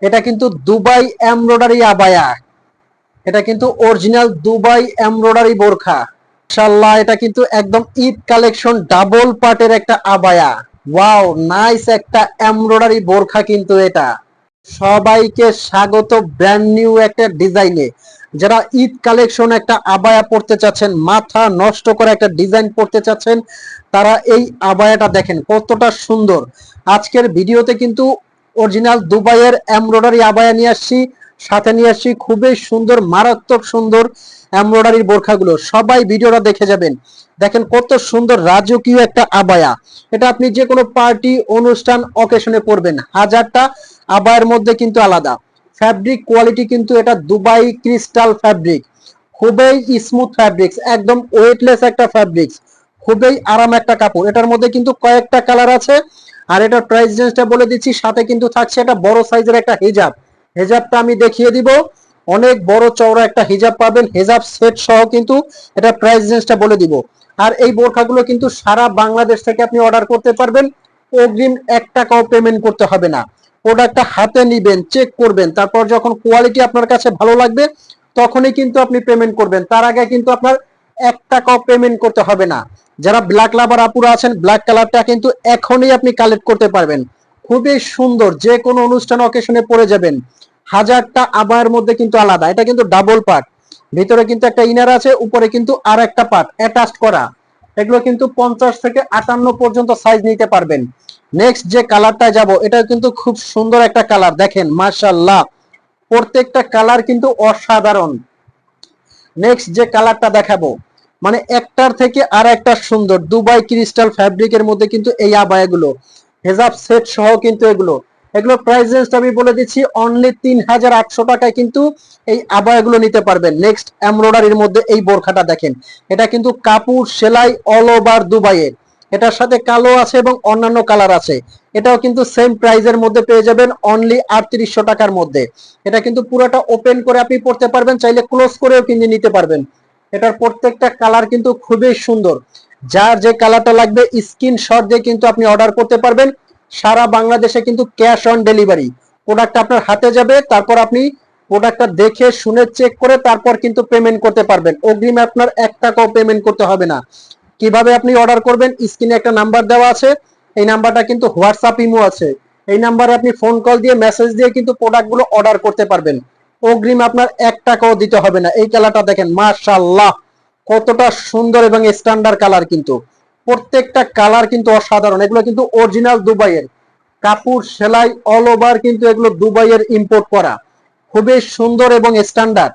এটা কিন্তু Dubai embroidery abaya, এটা কিন্তু অরিজিনাল দুবাই এমব্রয়ডারি বোরখা। মাশাআল্লাহ, এটা কিন্তু একদম ঈদ কালেকশন ডাবল পার্টের একটা আবায়া। ওয়াও, নাইস একটা এমব্রয়ডারি বোরখা কিন্তু এটা। সবাইকে স্বাগত ব্র্যান্ড নিউ একটা ডিজাইনে। যারা ঈদ কালেকশন একটা আবায়া পড়তে চাচ্ছেন, মাথা নষ্ট করে একটা ডিজাইন পড়তে চাচ্ছেন, তারা এই আবায়াটা দেখেন কতটা সুন্দর। আজকের ভিডিওতে কিন্তু অরিজিনাল দুবাইয়ের এমব্রয়ডারি আবায়া নিয়ে আসছি, সাথে নিয়ে আসছি খুবই সুন্দর মারাত্মক সুন্দর এমব্রয়ডারির বোরখাগুলো। সবাই ভিডিওটা দেখে যাবেন। দেখেন কত সুন্দর রাজকীয় একটা আবায়া। এটা আপনি যে কোনো পার্টি অনুষ্ঠান অকেশনে পরবেন। হাজারটা আবায়ের মধ্যে কিন্তু আলাদা ফ্যাব্রিক কোয়ালিটি, কিন্তু এটা দুবাই ক্রিস্টাল ফ্যাব্রিক, খুবই স্মুথ ফ্যাব্রিক্স, একদম ওয়েটলেস একটা ফ্যাব্রিক্স, খুবই আরাম একটা কাপড়। এটার মধ্যে কিন্তু কয়েকটা কালার আছে। আর এটার প্রাইস রেঞ্জটা বলে দিচ্ছি, সাথে কিন্তু থাকছে একটা বড় সাইজের একটা হিজাব। হিজাবটা আমি দেখিয়ে দিব, অনেক বড় চওড়া একটা হিজাব পাবেন, হিজাব সেট সহ কিন্তু এটা প্রাইস রেঞ্জটা বলে দিব। আর এই বোরখাগুলো কিন্তু সারা বাংলাদেশ থেকে আপনি অর্ডার করতে পারবেন, অগ্রিম 1 টাকাও পেমেন্ট করতে হবে না। প্রোডাক্টটা হাতে নিবেন, চেক করবেন, তারপর যখন কোয়ালিটি আপনার কাছে ভালো লাগবে তখনই কিন্তু আপনি পেমেন্ট করবেন। তার আগে কিন্তু আপনার 1 টাকাও পেমেন্ট করতে হবে না। যারা ব্ল্যাক লাভার আপুরা আছেন, ব্ল্যাক কালারটা কিন্তু এখনই আপনি কালেক্ট করতে পারবেন। খুবই সুন্দর, যে কোনো অনুষ্ঠান অকেশনে পরে যাবেন। হাজারটা আবায়ের মধ্যে কিন্তু আলাদা, এটা কিন্তু ডাবল পার্ট, ভিতরে কিন্তু একটা ইনার আছে, উপরে কিন্তু আর একটা পার্ট অ্যাটাচড করা। এগুলো কিন্তু 50 থেকে 58 পর্যন্ত সাইজ নিতে পারবেন। নেক্সট যে কালারটা যাব, এটা কিন্তু খুব সুন্দর একটা কালার, দেখেন মাশাআল্লাহ, প্রত্যেকটা কালার কিন্তু অসাধারণ। নেক্সট যে কালারটা দেখাবো, মানে একটার থেকে আর একটা সুন্দর দুবাই ক্রিস্টাল ফ্যাব্রিকের মধ্যে কিন্তু এই আবায়াগুলো, হেজাব সেট সহ কিন্তু এগুলো এগুলো প্রাইস রেঞ্জটা আমি বলে দিচ্ছি, অনলি 3800 টাকায় কিন্তু এই আবায়াগুলো নিতে পারবেন। নেক্সট এমব্রয়ডারির মধ্যে এই বোরখাটা দেখেন, এটা কিন্তু কাপড় সেলাই অল ওভার দুবাইয়ের, এটার সাথে কালো আছে এবং অন্যান্য কালার আছে। এটাও কিন্তু সেম প্রাইজের মধ্যে পেয়ে যাবেন, অনলি 3800 টাকার মধ্যে। এটা কিন্তু পুরোটা ওপেন করে আপনি পড়তে পারবেন, চাইলে ক্লোজ করেও কিনে নিতে পারবেন। এটার প্রত্যেকটা কালার কিন্তু খুবই সুন্দর। যার যে কালারটা লাগবে স্ক্রিনশট দিয়ে কিন্তু আপনি অর্ডার করতে পারবেন। সারা বাংলাদেশে কিন্তু ক্যাশ অন ডেলিভারি, প্রোডাক্ট আপনার হাতে যাবে, তারপর আপনি প্রোডাক্টটা দেখে শুনে চেক করে তারপর কিন্তু পেমেন্ট করতে পারবেন। অগ্রিম আপনার 1 টাকাও পেমেন্ট করতে হবে না। কিভাবে আপনি অর্ডার করবেন, স্ক্রিনে একটা নাম্বার দেওয়া আছে, এই নাম্বারটা কিন্তু হোয়াটসঅ্যাপ ইমো আছে, এই নাম্বারে আপনি ফোন কল দিয়ে মেসেজ দিয়ে কিন্তু প্রোডাক্টগুলো অর্ডার করতে পারবেন। অগ্রিম আপনার 1 টাকাও দিতে হবে না। এই কালারটা দেখেন মাশাআল্লাহ, কতটা সুন্দর এবং স্ট্যান্ডার্ড কালার, কিন্তু প্রত্যেকটা কালার কিন্তু অসাধারণ। এগুলো কিন্তু অরিজিনাল দুবাইয়ের কাপড় সেলাই অল ওভার, কিন্তু এগুলো দুবাইয়ের ইম্পোর্ট করা, খুবই সুন্দর এবং স্ট্যান্ডার্ড।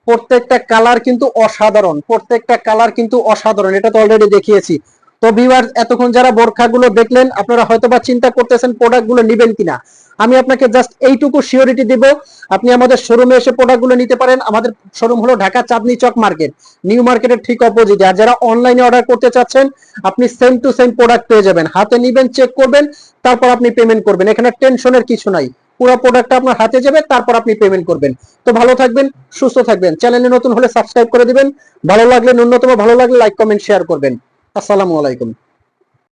প্রত্যেকটা কালার কিন্তু অসাধারণ, প্রত্যেকটা কালার কিন্তু অসাধারণ, এটা তো অলরেডি দেখিয়েছি। তো ভিউয়ার্স, এতক্ষণ যারা বোরখাগুলো দেখলেন, আপনারা হয়তোবা চিন্তা করতেছেন প্রোডাক্টগুলো নেবেন কিনা। আমি আপনাকে জাস্ট এইটুকু সিওরিটি দিব, আপনি আমাদের শোরুমে এসে প্রোডাক্টগুলো নিতে পারেন। আমাদের শোরুম হলো ঢাকা চাঁদনী চক মার্কেট, নিউ মার্কেটের ঠিক অপোজিটে। আর যারা অনলাইনে অর্ডার করতে চাচ্ছেন, আপনি সেম টু সেম প্রোডাক্ট পেয়ে যাবেন, হাতে নিবেন, চেক করবেন, তারপর আপনি পেমেন্ট করবেন। এখানে টেনশনের কিছু নাই, পুরো প্রোডাক্টটা আপনার হাতে যাবে, তারপর আপনি পেমেন্ট করবেন। তো ভালো থাকবেন, সুস্থ থাকবেন। চ্যানেলে নতুন হলে সাবস্ক্রাইব করে দিবেন, ভালো লাগলে ন্যূনতম ভালো লাগলে লাইক কমেন্ট শেয়ার করবেন। আসসালামু আলাইকুম।